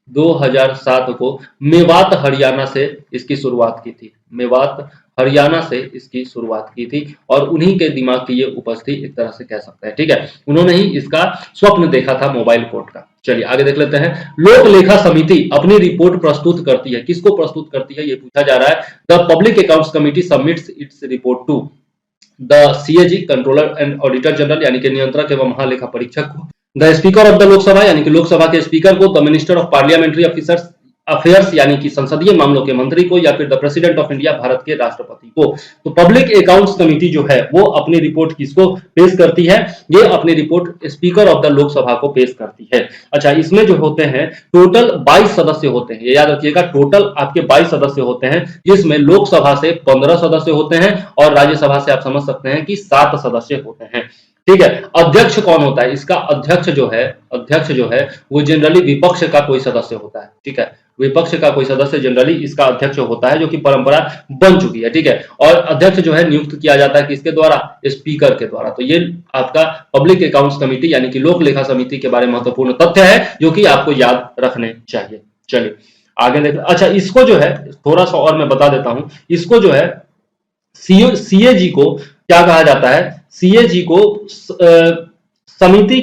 2007 को मेवात हरियाणा से इसकी शुरुआत की थी। मेवात हरियाणा से इसकी शुरुआत की थी, और उन्हीं के दिमाग की ये उपज थी, एक तरह से कह सकते हैं। ठीक है, उन्होंने ही इसका स्वप्न देखा था मोबाइल कोर्ट का। चलिए आगे देख लेते हैं। लोक लेखा समिति अपनी रिपोर्ट प्रस्तुत करती है, किसको प्रस्तुत करती है ये पूछा जा रहा है। The public accounts committee submits its report to the CAG, controller and auditor general, यानी कि नियंत्रक एवं महालेखा परीक्षक को। The speaker of the Lok Sabha, यानी कि लोकसभा के स्पीकर को। The minister of parliamentary affairs, यानी कि संसदीय मामलों के मंत्री को। या फिर the president of India, Bharat के राष्ट्रपति को। तो पब्लिक अकाउंट्स कमेटी जो है वो अपनी रिपोर्ट किसको पेश करती है? ये अपनी report speaker of the Lok Sabha को पेश करती है। अच्छा, इसमें जो होते हैं टोटल 22 सदस्य होते हैं, ये याद रखिएगा, टोटल आपके 22 सदस्य होते हैं, जिसमें लोकसभा से 15 सदस्य होते हैं, और राज्यसभा से आप समझ सकते हैं कि 7 सदस्य होते हैं। ठीक है। अध्यक्ष कौन होता है? इसका अध्यक्ष जो है वो जनरली विपक्ष का कोई सदस्य होता है, ठीक है। विपक्ष का कोई सदस्य जनरली इसका अध्यक्ष होता है, जो कि परंपरा बन चुकी है, ठीक है। और अध्यक्ष जो है नियुक्त किया जाता है किसके द्वारा? स्पीकर के द्वारा। तो ये आपका पब्लिक अकाउंट्स कमेटी यानी कि लोक लेखा समिति के बारे में महत्वपूर्ण तथ्य है जो कि आपको याद रखने चाहिए। चलिए आगे देख। अच्छा, इसको जो है थोड़ा सा और मैं बता देता हूं, इसको जो है सीएजी को क्या कहा जाता है? सीएजी को समिति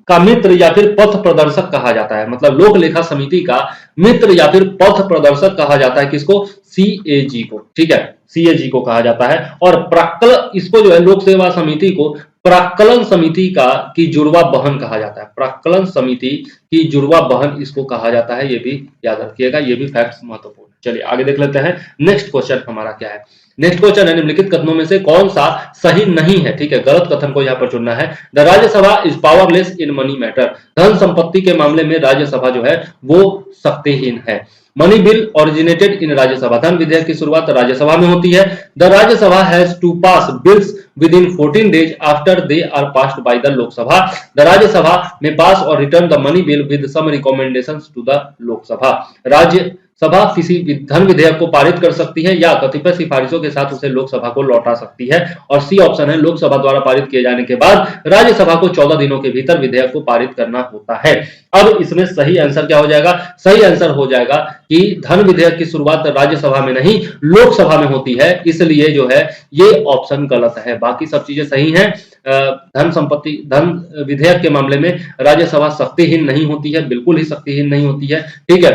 का मित्र या फिर पथ प्रदर्शक कहा जाता है। मतलब लोक लेखा समिति का मित्र या फिर पथ प्रदर्शक कहा जाता है किसको? सीएजी को, ठीक है। सीएजी को कहा जाता है। और प्राक्कलन, इसको जो है लोक सेवा समिति को प्राक्कलन समिति की जुड़वा बहन कहा जाता है। प्राक्कलन समिति की जुड़वा बहन इसको कहा जाता है, ये भी याद रखिएगा, ये भी फैक्ट्स महत्वपूर्ण। चलिए आगे देख लेते हैं। नेक्स्ट क्वेश्चन हमारा क्या है? नेक्स्ट क्वेश्चन है, निम्नलिखित कथनों में से कौन सा सही नहीं है? ठीक है, गलत कथन को यहाँ पर चुनना है। The Rajya Sabha is powerless in money matter. धन संपत्ति के मामले में राज्यसभा जो है वो शक्तिहीन है। Money bill originated in Rajya Sabha. धन विधेयक की शुरुआत राज्यसभा में होती है। The Rajya Sabha has to pass bills within 14 days after they are passed by the Lok Sabha. The Rajya Sabha may pass or return the money bill with some recommendations to the Lok Sabha. राज्य सभा किसी धन विधेयक को पारित कर सकती है या कतिपय सिफारिशों के साथ उसे लोकसभा को लौटा सकती है। और सी ऑप्शन है, लोकसभा द्वारा पारित किए जाने के बाद राज्यसभा को 14 दिनों के भीतर विधेयक को पारित करना होता है। अब इसमें सही आंसर क्या हो जाएगा? सही आंसर हो जाएगा कि धन विधेयक की शुरुआत राज्यसभा में नहीं लोकसभा में होती है, इसलिए जो है ये ऑप्शन गलत है। बाकी सब चीजें सही हैं। धन विधेयक के मामले में राज्यसभा शक्तिहीन नहीं होती है, बिल्कुल ही शक्तिहीन नहीं होती है, ठीक है।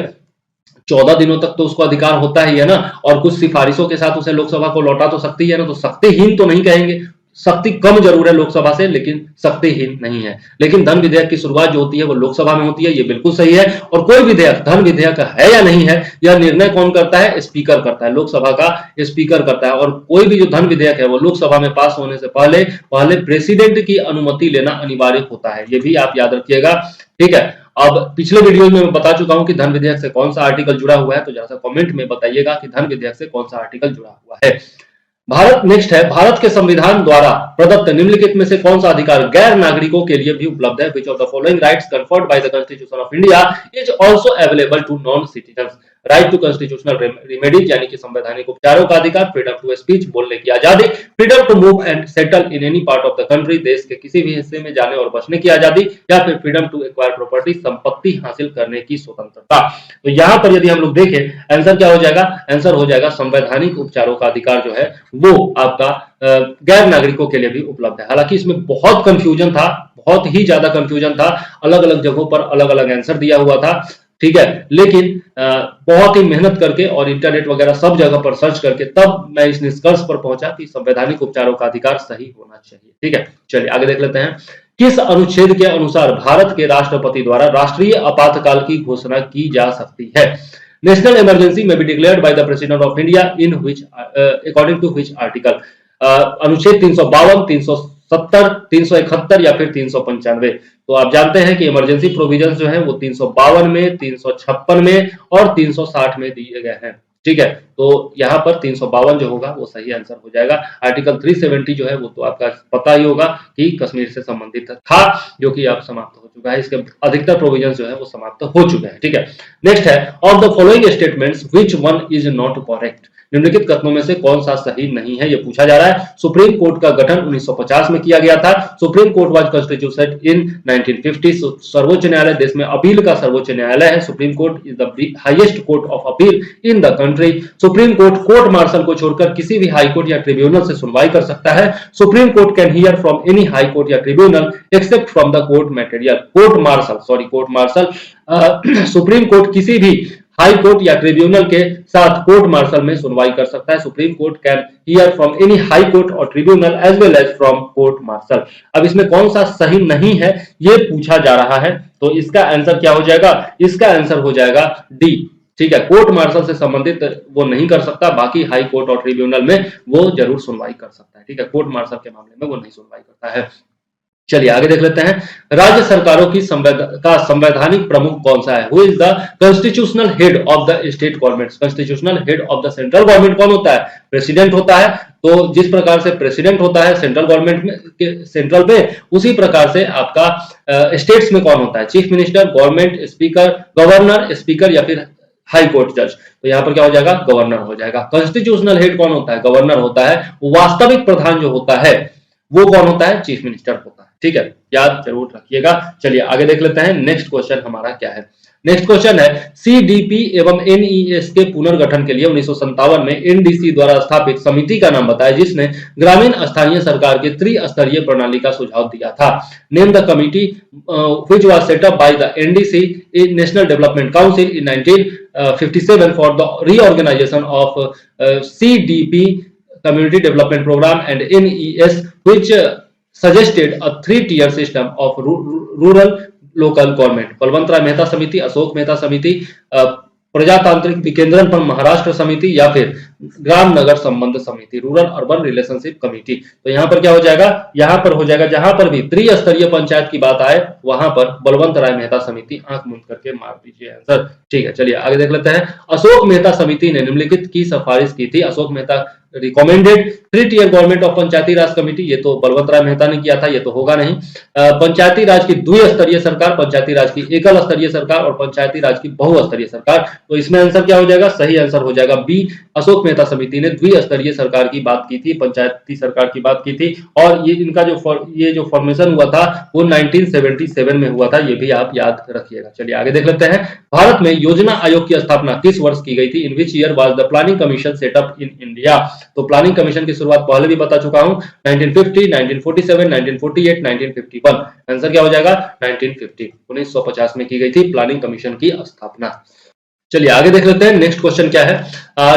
14 दिनों तक तो उसको अधिकार होता ही है ना, और कुछ सिफारिशों के साथ उसे लोकसभा को लौटा तो सकती है ना, तो शक्तिहीन तो नहीं कहेंगे। शक्ति कम जरूर है लोकसभा से, लेकिन शक्तिहीन नहीं है। लेकिन धन विधेयक की शुरुआत जो होती है वो लोकसभा में होती है, ये बिल्कुल सही है। और कोई विधेयक धन विधेयक है या नहीं है, यह निर्णय कौन करता है? स्पीकर करता है, लोकसभा का स्पीकर करता है। और कोई भी जो धन विधेयक है वो लोकसभा में पास होने से पहले प्रेसिडेंट की अनुमति लेना अनिवार्य होता है, ये भी आप याद रखिएगा, ठीक है। अब पिछले वीडियो में मैं बता चुका हूं कि धन विधेयक से कौन सा आर्टिकल जुड़ा हुआ है, तो जरा सा कमेंट में बताइएगा कि धन विधेयक से कौन सा आर्टिकल जुड़ा हुआ है। नेक्स्ट है, भारत के संविधान द्वारा प्रदत्त निम्नलिखित में से कौन सा अधिकार गैर नागरिकों के लिए भी उपलब्ध है? Which of the following rights conferred by the constitution of India is also available to non citizens? Right to constitutional remedies यानी कि संवैधानिक उपचारों का अधिकार, फ्रीडम टू स्पीच बोलने की आजादी, freedom to move and settle in any part of the country देश के किसी भी हिस्से में जाने और बसने की आजादी, या फिर फ्रीडम टू एक्वायर प्रॉपर्टी संपत्ति हासिल करने की स्वतंत्रता। तो यहाँ पर यदि हम लोग देखें आंसर क्या हो जाएगा? आंसर हो जाएगा संवैधानिक उपचारों का अधिकार जो है वो आपका गैर नागरिकों के लिए भी उपलब्ध है। हालांकि इसमें बहुत कंफ्यूजन था, बहुत ही ज्यादा कंफ्यूजन था, अलग अलग जगहों पर अलग अलग आंसर दिया हुआ था, ठीक है। लेकिन बहुत ही मेहनत करके और इंटरनेट वगैरह सब जगह पर सर्च करके तब मैं इस निष्कर्ष पर पहुंचा कि संवैधानिक उपचारों का अधिकार सही होना चाहिए, ठीक है। चलिए आगे देख लेते हैं। किस अनुच्छेद के अनुसार भारत के राष्ट्रपति द्वारा राष्ट्रीय आपातकाल की घोषणा की जा सकती है? नेशनल इमरजेंसी में be declared by the president of India in which according to which article? अनुच्छेद 352, 370, 371 या फिर 395? तो आप जानते हैं कि इमरजेंसी प्रोविजंस जो है वो 352 में, 356 में और 360 में दिए गए हैं, ठीक है। तो यहाँ पर 352 जो होगा वो सही आंसर हो जाएगा। आर्टिकल 370 जो है वो तो आपका पता ही होगा कि कश्मीर से संबंधित था, जो कि अब समाप्त हो चुका है। इसके अधिकतर प्रोविजंस जो है वो समाप्त हो चुके हैं, ठीक है। नेक्स्ट है, of the following statements which one is not correct? निम्नलिखित कथनों में से कौन सा सही नहीं है, ये पूछा जा रहा है। सुप्रीम कोर्ट का गठन 1950 में किया गया था। सुप्रीम कोर्ट वाज कॉन्स्टिट्यूटेड इन 1950। सर्वोच्च न्यायालय देश में अपील का सर्वोच्च न्यायालय है। Supreme court is the highest court of appeal in the country. Supreme court court martial को छोड़कर किसी भी हाई कोर्ट या ट्रिब्यूनल से सुनवाई कर सकता है। Supreme court can hear from any high court या tribunal except from the court martial. Court martial supreme court किसी भी हाई कोर्ट या ट्रिब्यूनल के साथ कोर्ट मार्शल में सुनवाई कर सकता है। Supreme court can hear from any high court और tribunal as well as from court martial. अब इसमें कौन सा सही नहीं है ये पूछा जा रहा है, तो इसका आंसर क्या हो जाएगा? इसका आंसर हो जाएगा डी, ठीक है। कोर्ट मार्शल से संबंधित वो नहीं कर सकता, बाकी हाई कोर्ट और ट्रिब्यूनल में वो जरूर सुनवाई कर सकता है, ठीक है। कोर्ट मार्शल के मामले में वो नहीं सुनवाई करता है। चलिए आगे देख लेते हैं। राज्य सरकारों की संवैधानिक प्रमुख कौन सा है? Who is the constitutional head of the state government? Constitutional head of the central government कौन होता है? प्रेसिडेंट होता है। तो जिस प्रकार से प्रेसिडेंट होता है सेंट्रल गवर्नमेंट में, सेंट्रल पे, उसी प्रकार से आपका स्टेट्स में कौन होता है? Chief minister, government speaker, governor, speaker या फिर हाई कोर्ट जज। तो यहां पर क्या हो जाएगा? गवर्नर हो जाएगा। कॉन्स्टिट्यूशनल हेड कौन होता है? गवर्नर होता है। वास्तविक प्रधान जो होता है वो कौन होता है? चीफ मिनिस्टर होता है। ठीक है, याद जरूर रखिएगा। चलिए आगे देख लेते हैं। नेक्स्ट क्वेश्चन हमारा क्या है? नेक्स्ट क्वेश्चन है, सीडीपी एवं एनईएस के पुनर्गठन के लिए 1957 में एनडीसी द्वारा स्थापित समिति का नाम बताएं जिसने ग्रामीण स्थानीय सरकार के त्रिस्तरीय प्रणाली का सुझाव दिया था। Name the committee which was set up by the NDC national development council in 1957 for the reorganisation of CDP community development program and NES which suggested a 3-tier system of rural local government। Balwant Rai Mehta समिति, अशोक मेहता समिति, प्रजातांत्रिक विकेंद्रण पर महाराष्ट्र समिति या फिर ग्राम नगर संबंध समिति, rural urban relationship committee. तो यहां पर क्या हो जाएगा? यहां पर हो जाएगा, जहां पर भी त्रिस्तरीय पंचायत की बात आए वहां पर बलवंत राय मेहता समिति। आंख मूंद करके मार दीजिए आंसर। ठीक है, चलिए आगे देख लेते हैं। अशोक मेहता समिति ने निम्नलिखित की सिफारिश की थी। Ashok Mehta recommended 3-tier government of Panchayati Raj committee, ये तो बलवंत राय मेहता ने किया था, ये तो होगा नहीं। पंचायती राज की द्विस्तरीय सरकार, पंचायती राज की एकल स्तरीय सरकार और पंचायती राज की बहुस्तरीय सरकार। तो इसमें आंसर क्या हो जाएगा? सही आंसर हो जाएगा बी। अशोक मेहता समिति ने द्विस्तरीय सरकार की बात की थी, पंचायती सरकार की बात की थी। और ये इनका जो फॉर्मेशन हुआ था वो 1977 में हुआ था, ये भी आप याद रखिएगा। चलिए आगे देख लेते हैं। भारत में योजना आयोग की स्थापना किस वर्ष की गई थी? In which year was the planning commission setup in India? तो प्लानिंग कमीशन की शुरुआत पहले भी बता चुका हूं, 1950, 1947, 1948, 1951। आंसर क्या हो जाएगा? 1950, 1950 में की गई थी प्लानिंग कमीशन की स्थापना। चलिए आगे देख लेते हैं। नेक्स्ट क्वेश्चन क्या है?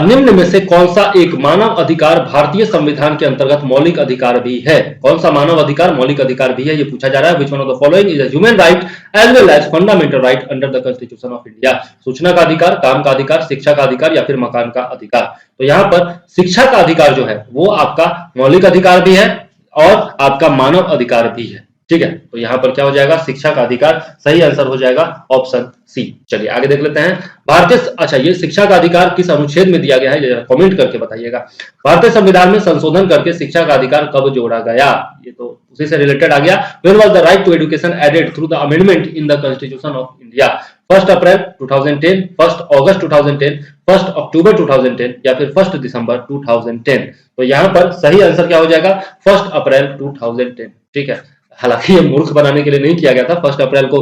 निम्न में से कौन सा एक मानव अधिकार भारतीय संविधान के अंतर्गत मौलिक अधिकार भी है? कौन सा मानव अधिकार मौलिक अधिकार भी है, ये पूछा जा रहा है। Which one of the following is a human right as well as fundamental right under the constitution of India? सूचना का अधिकार, काम का अधिकार, शिक्षा का अधिकार या फिर मकान का अधिकार? तो यहाँ पर शिक्षा का अधिकार जो है वो आपका मौलिक अधिकार भी है और आपका मानव अधिकार भी है। ठीक है, तो यहां पर क्या हो जाएगा? शिक्षा का अधिकार। सही आंसर हो जाएगा ऑप्शन सी। चलिए आगे देख लेते हैं। अच्छा, ये शिक्षा का अधिकार किस अनुच्छेद में दिया गया है, जरा कमेंट करके बताइएगा। भारतीय संविधान में संशोधन करके शिक्षा का अधिकार कब जोड़ा गया? ये तो उसी से रिलेटेड आ गया। When was the right to education added through the amendment in the Constitution of India? 1 अप्रैल 2010, 1 अगस्त 2010, 1 अक्टूबर 2010 या फिर 1 दिसंबर 2010? तो यहां पर सही आंसर क्या हो जाएगा? 1 अप्रैल 2010। ठीक है, हालांकि ये मूर्ख बनाने के लिए नहीं किया गया था। 1 अप्रैल को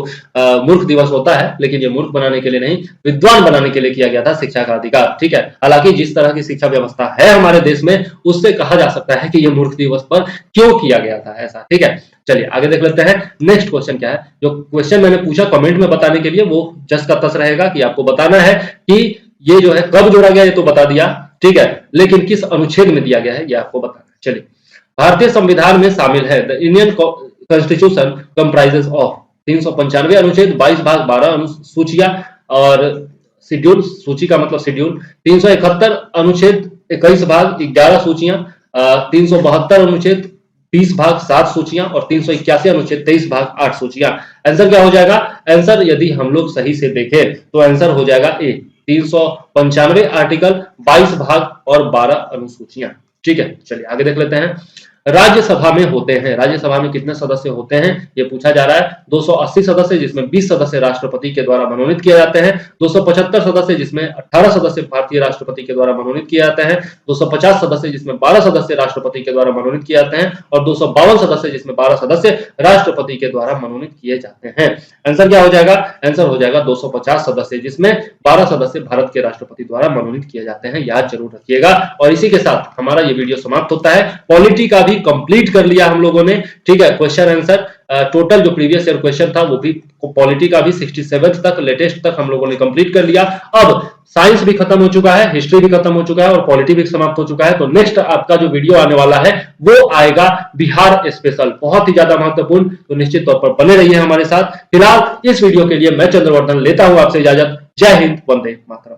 मूर्ख दिवस होता है, लेकिन ये मूर्ख बनाने के लिए नहीं, विद्वान बनाने के लिए किया गया था शिक्षा का अधिकार। ठीक है, हालांकि जिस तरह की शिक्षा व्यवस्था है हमारे देश में, उससे कहा जा सकता है कि ये मूर्ख दिवस पर क्यों किया गया था ऐसा। ठीक है, चलिए आगे देख लेते हैं। नेक्स्ट क्वेश्चन क्या है? जो क्वेश्चन मैंने पूछा कमेंट में बताने के लिए, वो जस का तस रहेगा कि आपको बताना है कि ये जो है कब जोड़ा गया, ये तो बता दिया। ठीक है, लेकिन किस अनुच्छेद में दिया गया है ये आपको बताना है। चलिए, भारतीय संविधान में शामिल है the Indian constitution comprises of 395 अनुच्छेद, 22 भाग 12 अनुसूचियां और शेड्यूल, सूची का मतलब शेड्यूल, 371 अनुच्छेद 21 भाग 11 सूचियां, 372 अनुच्छेद 30 भाग 7 सूचियां और 381 अनुच्छेद 23 भाग 8 सूचियां। आंसर क्या हो जाएगा? आंसर यदि हम लोग सही से देखें तो आंसर हो जाएगा ए, 395 आर्टिकल, 22 भाग और 12 अनुसूचियां। ठीक है, चलिए आगे देख लेते हैं। राज्यसभा में होते हैं, राज्यसभा में कितने सदस्य होते हैं ये पूछा जा रहा है। 280 सदस्य जिसमें 20 सदस्य राष्ट्रपति के द्वारा मनोनीत किए जाते हैं, 275 सदस्य जिसमें 18 सदस्य भारतीय राष्ट्रपति के द्वारा मनोनीत किए जाते हैं, 250 सदस्य जिसमें 12 सदस्य राष्ट्रपति के द्वारा मनोनीत किए जाते हैं और 252 सदस्य जिसमें 12 सदस्य राष्ट्रपति के द्वारा मनोनीत किए जाते हैं। आंसर क्या हो जाएगा? आंसर हो जाएगा 250 सदस्य जिसमें 12 सदस्य भारत के राष्ट्रपति द्वारा मनोनीत किए जाते हैं। याद जरूर रखिएगा। और इसी के साथ हमारा ये वीडियो समाप्त होता है। पॉलिटी का भी कंप्लीट कर लिया हम लोगों ने। ठीक है, क्वेश्चन आंसर टोटल जो प्रीवियस ईयर क्वेश्चन था वो भी, पॉलिटी का भी 67 तक, लेटेस्ट तक हम लोगों ने कंप्लीट कर लिया। अब साइंस भी खत्म हो चुका है, हिस्ट्री भी खत्म हो चुका है और पॉलिटी भी समाप्त हो चुका है। तो नेक्स्ट आपका जो वीडियो आने वाला है वो आएगा बिहार स्पेशल, बहुत ही ज्यादा महत्वपूर्ण। तो निश्चित तौर पर बने रहिए हमारे साथ। फिलहाल इस वीडियो के लिए मैं चंद्रवर्धन लेता हूं आपसे इजाजत। जय हिंद, वंदे मातरम।